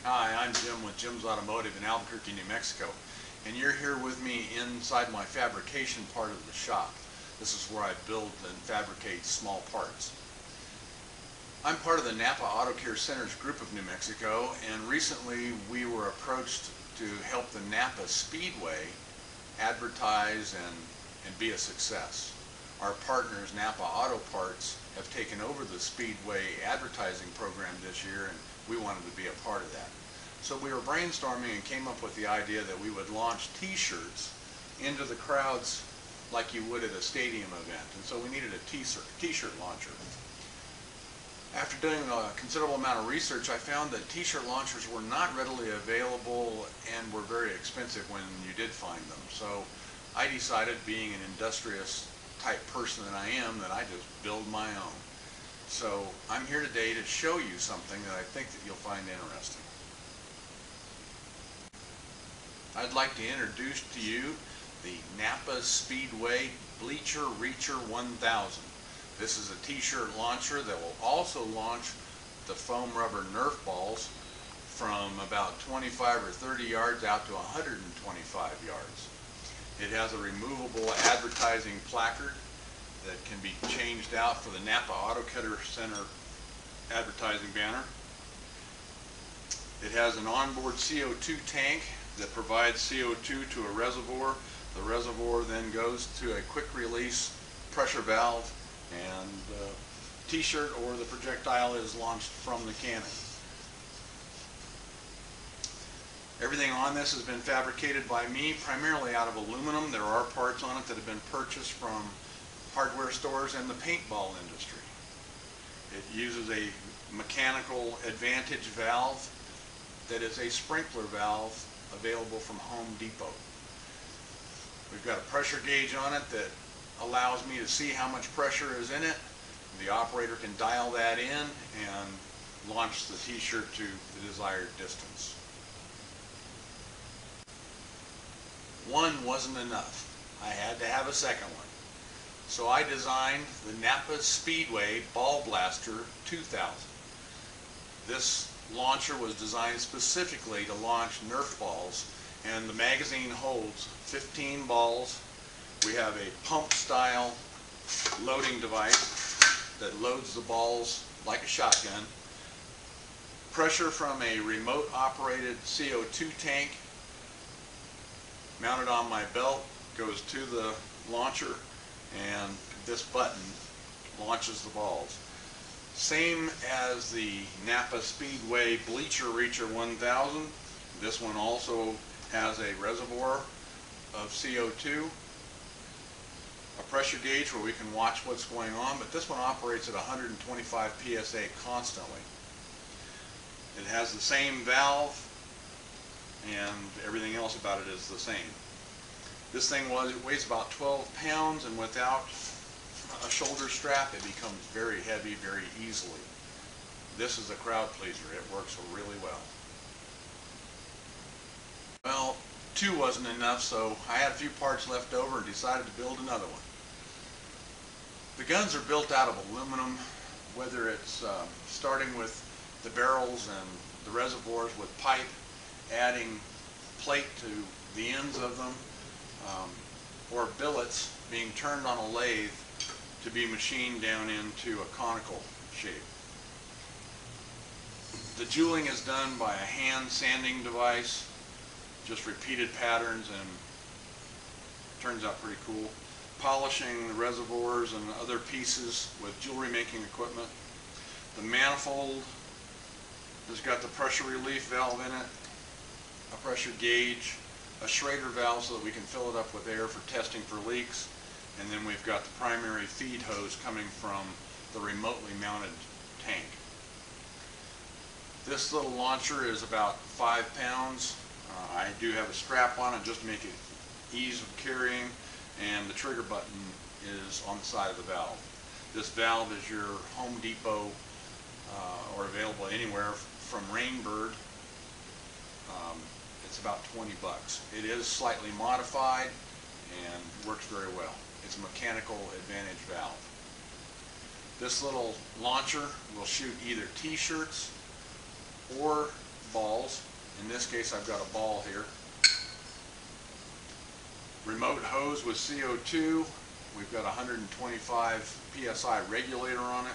Hi, I'm Jim with Jim's Automotive in Albuquerque, New Mexico, and you're here with me inside my fabrication part of the shop. This is where I build and fabricate small parts. I'm part of the NAPA Auto Care Centers group of New Mexico, and recently we were approached to help the NAPA Speedway advertise and be a success. Our partners, NAPA Auto Parts, have taken over the Speedway advertising program this year, and we wanted to be a part of that. So we were brainstorming and came up with the idea that we would launch t-shirts into the crowds like you would at a stadium event. And so we needed a t-shirt launcher. After doing a considerable amount of research, I found that t-shirt launchers were not readily available and were very expensive when you did find them. So I decided, being an industrious type person that I am, that I just build my own. So I'm here today to show you something that I think that you'll find interesting. I'd like to introduce to you the NAPA Speedway Bleacher Reacher 1000. This is a t-shirt launcher that will also launch the foam rubber Nerf balls from about 25 or 30 yards out to 125 yards. It has a removable advertising placard that can be changed out for the NAPA Auto Care Center advertising banner. It has an onboard CO2 tank that provides CO2 to a reservoir. The reservoir then goes to a quick release pressure valve, and the t-shirt or the projectile is launched from the cannon. Everything on this has been fabricated by me, primarily out of aluminum. There are parts on it that have been purchased from hardware stores and the paintball industry. It uses a mechanical advantage valve that is a sprinkler valve available from Home Depot. We've got a pressure gauge on it that allows me to see how much pressure is in it. The operator can dial that in and launch the t-shirt to the desired distance. One wasn't enough. I had to have a second one. So I designed the NAPA Speedway Ball Blaster 2000. This launcher was designed specifically to launch Nerf balls, and the magazine holds 15 balls. We have a pump style loading device that loads the balls like a shotgun. Pressure from a remote operated CO2 tank mounted on my belt goes to the launcher, and this button launches the balls. Same as the NAPA Speedway Bleacher Reacher 1000, this one also has a reservoir of CO2, a pressure gauge where we can watch what's going on, but this one operates at 125 PSA constantly. It has the same valve, and everything else about it is the same. This thing weighs about 12 pounds, and without a shoulder strap it becomes very heavy very easily. This is a crowd pleaser. It works really well. Well, two wasn't enough, so I had a few parts left over and decided to build another one. The guns are built out of aluminum, whether it's starting with the barrels and the reservoirs with pipe, adding plate to the ends of them, or billets being turned on a lathe to be machined down into a conical shape. The jeweling is done by a hand sanding device, just repeated patterns, and turns out pretty cool. Polishing the reservoirs and other pieces with jewelry making equipment. The manifold has got the pressure relief valve in it, a pressure gauge, a Schrader valve so that we can fill it up with air for testing for leaks, and then we've got the primary feed hose coming from the remotely mounted tank. This little launcher is about 5 pounds. I do have a strap on it just to make it ease of carrying, and the trigger button is on the side of the valve. This valve is your Home Depot or available anywhere from Rainbird. It's about 20 bucks. It is slightly modified and works very well. It's a mechanical advantage valve. This little launcher will shoot either t-shirts or balls. In this case, I've got a ball here. Remote hose with CO2. We've got 125 psi regulator on it,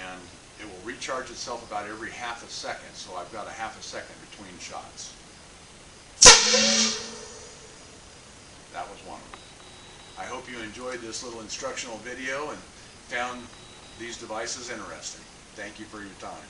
and it will recharge itself about every half a second, so I've got a half a second between shots. That was one of them. I hope you enjoyed this little instructional video and found these devices interesting. Thank you for your time.